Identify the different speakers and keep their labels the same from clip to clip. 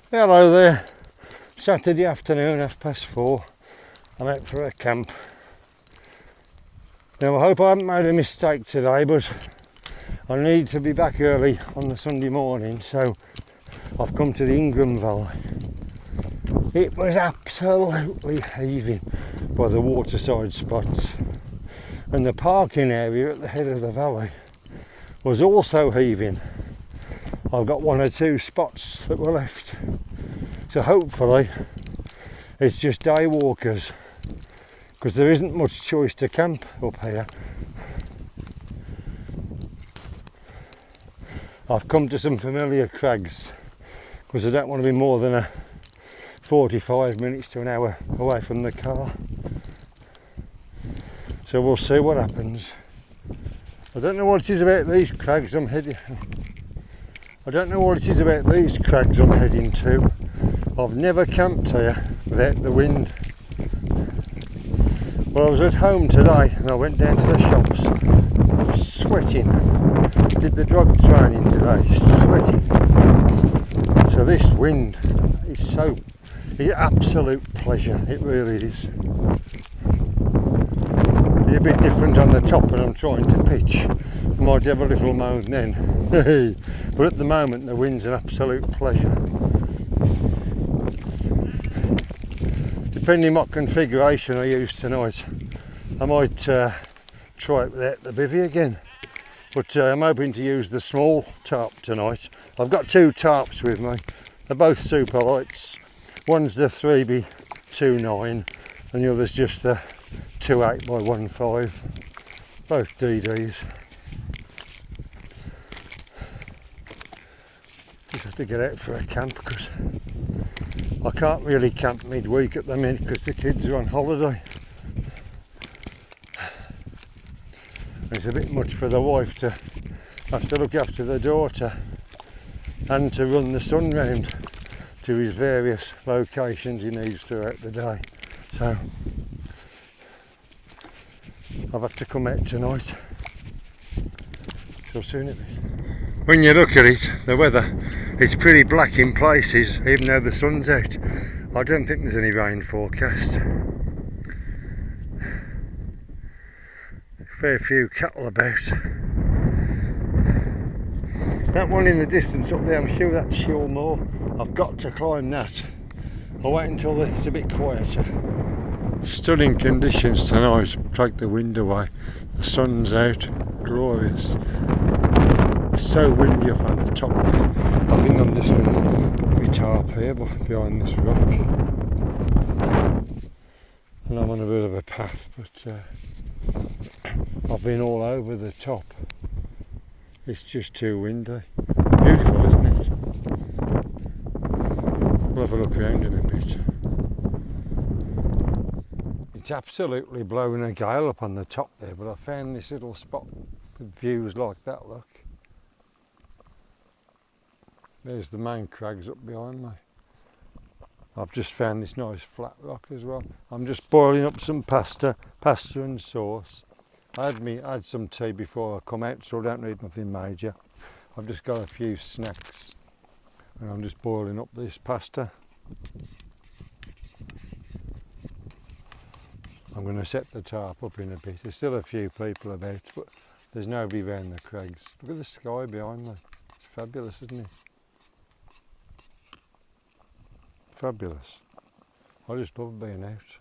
Speaker 1: Hello there. Saturday afternoon, 4:30. I'm out for a camp. Now I hope I haven't made a mistake today, but I need to be back early on the Sunday morning, so I've come to the Ingram Valley. It was absolutely heaving by the waterside spots, and the parking area at the head of the valley was also heaving. I've got one or two spots that were left, so hopefully it's just day walkers, because there isn't much choice to camp up here. I've come to some familiar crags because I don't want to be more than a 45 minutes to an hour away from the car, so we'll see what happens. I don't know what it is about these crags I'm heading to. I've never camped here without the wind. Well, I was at home today and I went down to the shops. I'm sweating. Did the drug training today, sweating. So this wind is it's absolute pleasure, it really is. Be a bit different on the top when I'm trying to pitch. I might have a little moan then. But at the moment the wind's an absolute pleasure. Depending what configuration I use tonight, I might try it without the bivy again. But I'm hoping to use the small tarp tonight. I've got two tarps with me. They're both super lights. One's the 3x2.9 and the other's just the 2.8x1.5. Both DDs. Just have to get out for a camp because I can't really camp midweek at the minute because the kids are on holiday. It's a bit much for the wife to have to look after the daughter and to run the son round to his various locations he needs throughout the day. So I've had to come out tonight. So soon it is. When you look at it, the weather, it's pretty black in places, even though the sun's out. I don't think there's any rain forecast. Fair few cattle about. That one in the distance up there, I'm sure that's Shill Moor. I've got to climb that. I'll wait until it's a bit quieter. Stunning conditions tonight, take the wind away. The sun's out, glorious. It's so windy up on the top there. I think I'm just going to put my tarp here behind this rock. And I'm on a bit of a path, but I've been all over the top. It's just too windy. Beautiful, isn't it? We'll have a look around in a bit. It's absolutely blowing a gale up on the top there, but I found this little spot with views like that, look. There's the main crags up behind me. I've just found this nice flat rock as well. I'm just boiling up some pasta and sauce. I had some tea before I come out, so I don't need nothing major. I've just got a few snacks and I'm just boiling up this pasta. I'm going to set the tarp up in a bit. There's still a few people about, but there's nobody around the crags. Look at the sky behind me. It's fabulous, isn't it? Fabulous. I just love being out.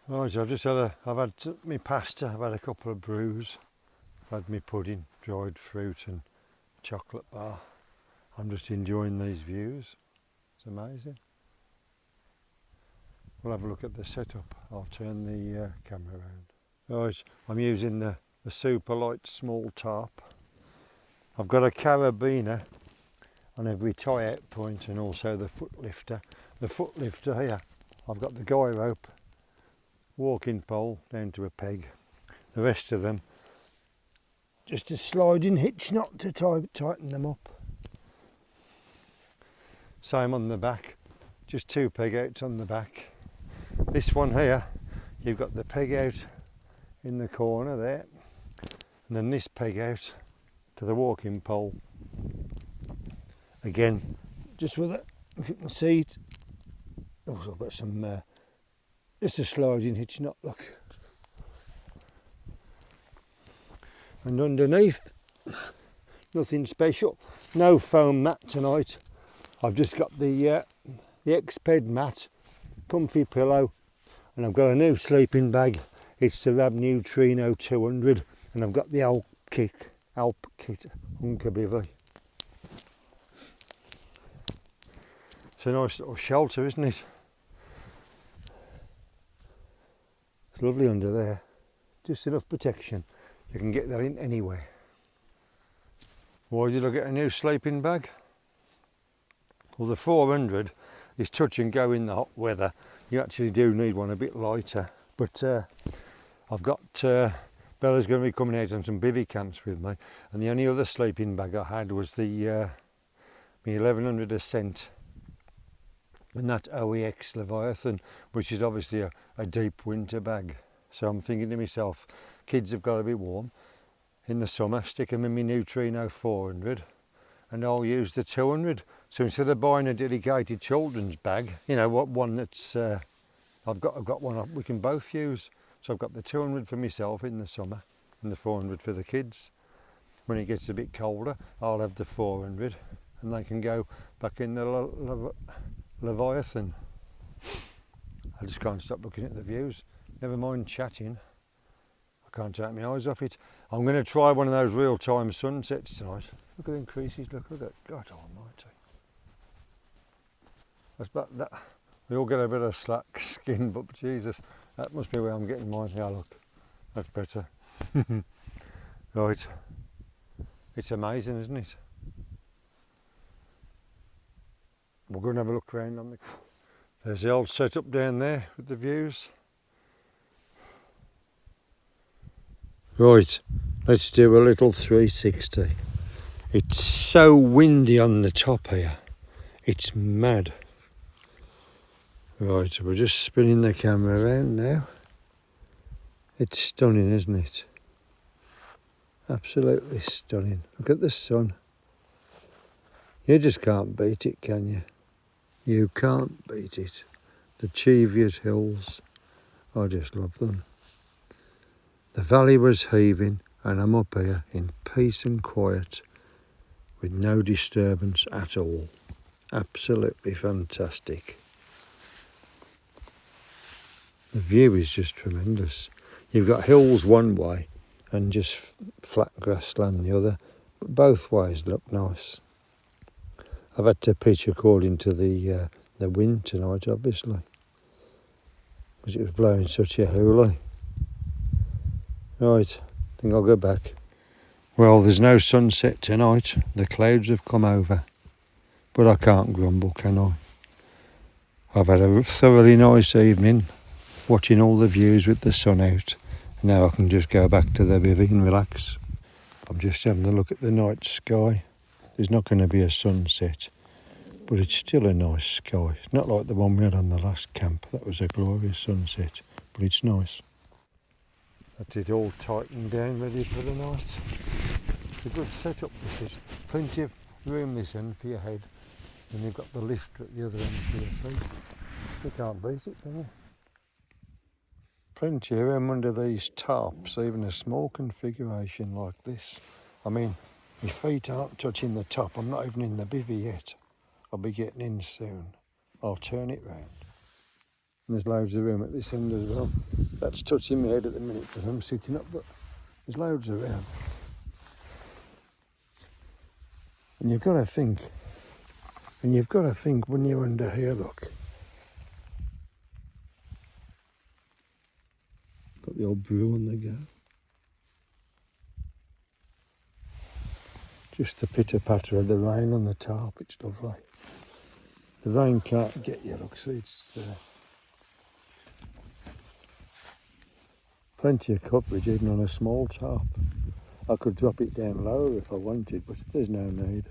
Speaker 1: Right, I've had my pasta, I've had a couple of brews, I've had my pudding, dried fruit and chocolate bar. I'm just enjoying these views. It's amazing. We'll have a look at the setup. I'll turn the camera around. Right, I'm using the super light small tarp. I've got a carabiner on every tie out point and also the foot lifter. The foot lifter here, I've got the guy rope, walking pole down to a peg. The rest of them, just a sliding hitch knot to tighten them up. Same on the back, just two peg outs on the back. This one here, you've got the peg out in the corner there, and then this peg out to the walking pole. Again, just with it, if you can see it. Also got some, just a sliding hitch knot, look. And underneath, nothing special. No foam mat tonight. I've just got the X-Ped mat, comfy pillow, and I've got a new sleeping bag. It's the Rab Neutrino 200, and I've got the Alp Kit Hunker Bivy. It's a nice little shelter, isn't it? It's lovely under there. Just enough protection. You can get that in anywhere. Why did I get a new sleeping bag? Well, the 400 is touch and go in the hot weather. You actually do need one a bit lighter. But I've got Bella's going to be coming out on some bivy camps with me, and the only other sleeping bag I had was the my 1100 Ascent, and that OEX Leviathan, which is obviously a deep winter bag. So I'm thinking to myself, kids have got to be warm in the summer, stick them in my Neutrino 400, and I'll use the 200. So instead of buying a dedicated children's bag, you know, what one that's I've got one we can both use. So I've got the 200 for myself in the summer and the 400 for the kids. When it gets a bit colder, I'll have the 400 and they can go back in the Leviathan. I just can't stop looking at the views. Never mind chatting. I can't take my eyes off it. I'm going to try one of those real-time sunsets tonight. Look at them creases, look at that. God almighty. That's about that. We all get a bit of slack skin, but Jesus, that must be where I'm getting mine. Yeah, look, that's better. Right, it's amazing, isn't it? We'll go and have a look around on the... There's the old setup down there with the views. Right, let's do a little 360. It's so windy on the top here, it's mad. Right, we're just spinning the camera around now. It's stunning, isn't it? Absolutely stunning. Look at the sun. You just can't beat it, can you? You can't beat it. The Cheviot Hills, I just love them. The valley was heaving and I'm up here in peace and quiet with no disturbance at all. Absolutely fantastic. The view is just tremendous. You've got hills one way and just flat grassland the other, but both ways look nice. I've had to pitch according to the wind tonight, obviously, because it was blowing such a hoolie. Right, I think I'll go back. Well, there's no sunset tonight. The clouds have come over, but I can't grumble, can I? I've had a thoroughly nice evening, watching all the views with the sun out. Now I can just go back to the bivvy and relax. I'm just having a look at the night sky. There's not going to be a sunset, but it's still a nice sky. It's not like the one we had on the last camp. That was a glorious sunset, but it's nice. That's it all tightened down, ready for the night. It's a good setup, this is. Plenty of room this end for your head, and you've got the lift at the other end for your feet. You can't beat it, can you? Plenty of room under these tarps, even a small configuration like this. I mean, my feet aren't touching the top. I'm not even in the bivvy yet. I'll be getting in soon. I'll turn it round. And there's loads of room at this end as well. That's touching my head at the minute because I'm sitting up, but there's loads around. And you've got to think when you're under here, look. Got the old brew on the go. Just the pitter-patter of the rain on the tarp, it's lovely. The rain can't get you, look, so it's plenty of coverage even on a small tarp. I could drop it down lower if I wanted, but there's no need.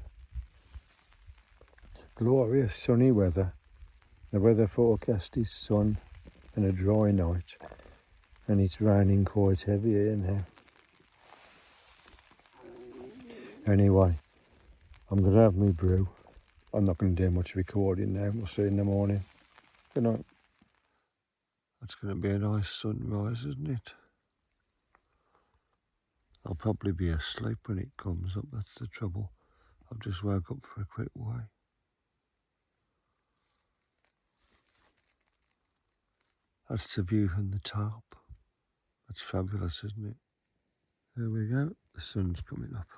Speaker 1: Glorious sunny weather. The weather forecast is sun and a dry night, and it's raining quite heavy here now. Anyway, I'm going to have my brew I'm not going to do much recording now. We'll see in the morning. Good night. That's going to be a nice sunrise, isn't it? I'll probably be asleep when it comes up, that's the trouble. I've just woke up for a quick way. That's the view from the Tarp. That's fabulous, isn't it? There we go, the sun's coming up.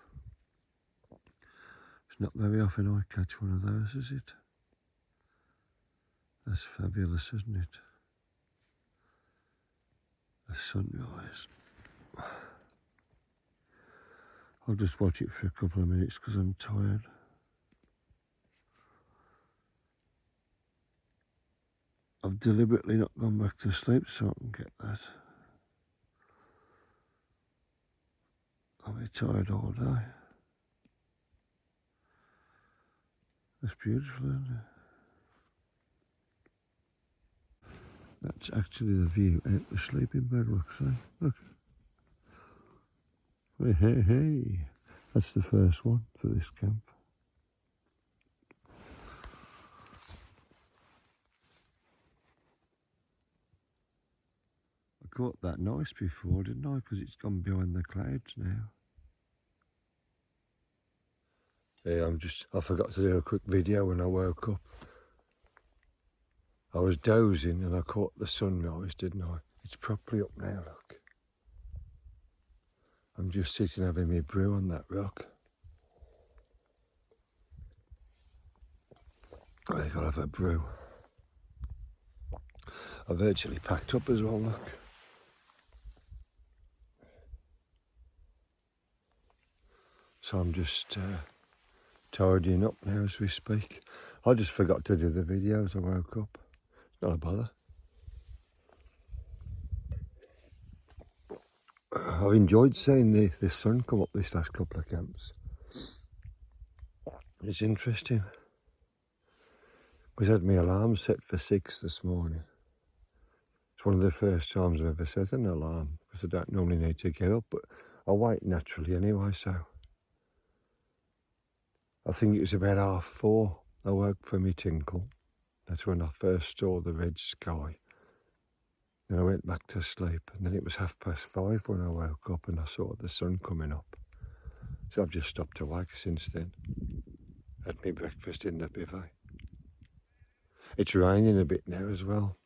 Speaker 1: It's not very often I catch one of those, is it? That's fabulous, isn't it? The sunrise. I'll just watch it for a couple of minutes because I'm tired. I've deliberately not gone back to sleep so I can get that. I'll be tired all day. That's beautiful, isn't it? That's actually the view out the sleeping bag, look, see? Look. Hey, hey, hey. That's the first one for this camp. I caught that nice before, didn't I? Because it's gone behind the clouds now. Yeah, I forgot to do a quick video when I woke up. I was dozing and I caught the sunrise, didn't I? It's properly up now, look. I'm just sitting having my brew on that rock. I gotta have a brew. I've virtually packed up as well, look. So I'm just tidying up now as we speak. I just forgot to do the video as I woke up. It's not a bother. I've enjoyed seeing the sun come up this last couple of camps. It's interesting. I had my alarm set for 6 this morning. It's one of the first times I've ever set an alarm because I don't normally need to get up, but I wait naturally anyway, so. I think it was about 4:30 I woke from my tinkle. That's when I first saw the red sky. Then I went back to sleep, and then it was 5:30 when I woke up and I saw the sun coming up. So I've just stopped awake since then. Had my breakfast in the bivy. It's raining a bit now as well.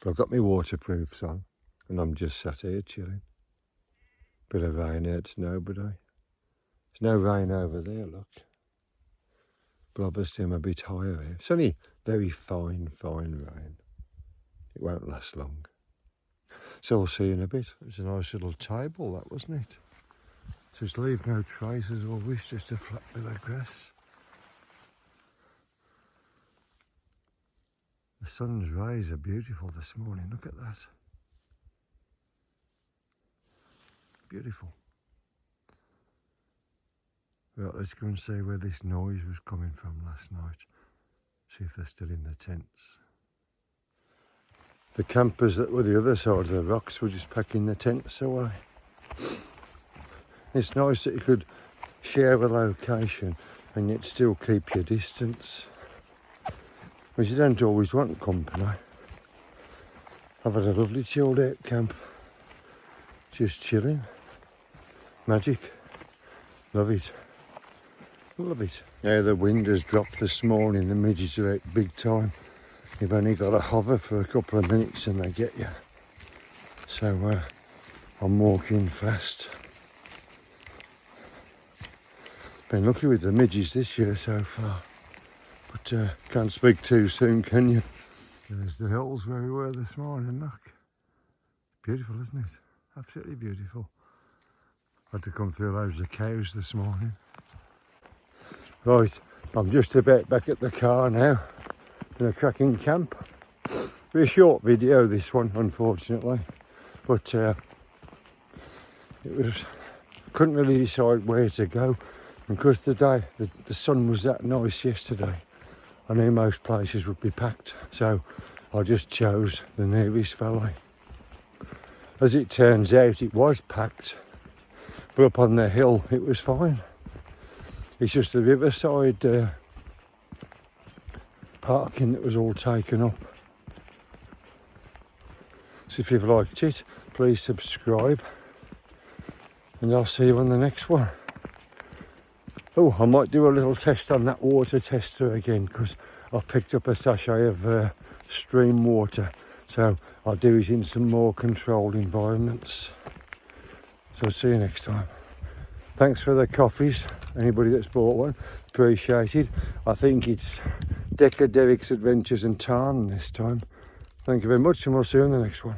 Speaker 1: But I've got my waterproofs on and I'm just sat here chilling. Bit of rain hurts nobody. There's no rain over there, look. But obviously I'm a bit higher here. It's only very fine rain. It won't last long. So we'll see you in a bit. It was a nice little table, that, wasn't it? Just leave no traces or wish, just a flat bit of grass. The sun's rays are beautiful this morning, look at that. Beautiful. Right, let's go and see where this noise was coming from last night. See if they're still in the tents. The campers that were the other side of the rocks were just packing the tents away. It's nice that you could share a location and yet still keep your distance. Because you don't always want company. I've had a lovely chilled out camp. Just chilling. Magic. Love it. Love it. Yeah, the wind has dropped this morning. The midges are out big time. You've only got to hover for a couple of minutes and they get you. So I'm walking fast. Been lucky with the midges this year so far. But can't speak too soon, can you? There's the hills where we were this morning, look. Beautiful, isn't it? Absolutely beautiful. Had to come through loads of cows this morning. Right, I'm just about back at the car now in a cracking camp. Be a short video this one, unfortunately. But couldn't really decide where to go. And because the sun was that nice yesterday, I knew most places would be packed, so I just chose the nearest valley. As it turns out, it was packed, but up on the hill it was fine. It's just the riverside parking that was all taken up. So if you've liked it, please subscribe, and I'll see you on the next one. Oh, I might do a little test on that water tester again, because I've picked up a sachet of stream water, so I'll do it in some more controlled environments. So I'll see you next time. Thanks for the coffees, anybody that's bought one, appreciated. I think it's Decker Derek's Adventures and Tarn this time. Thank you very much, and we'll see you in the next one.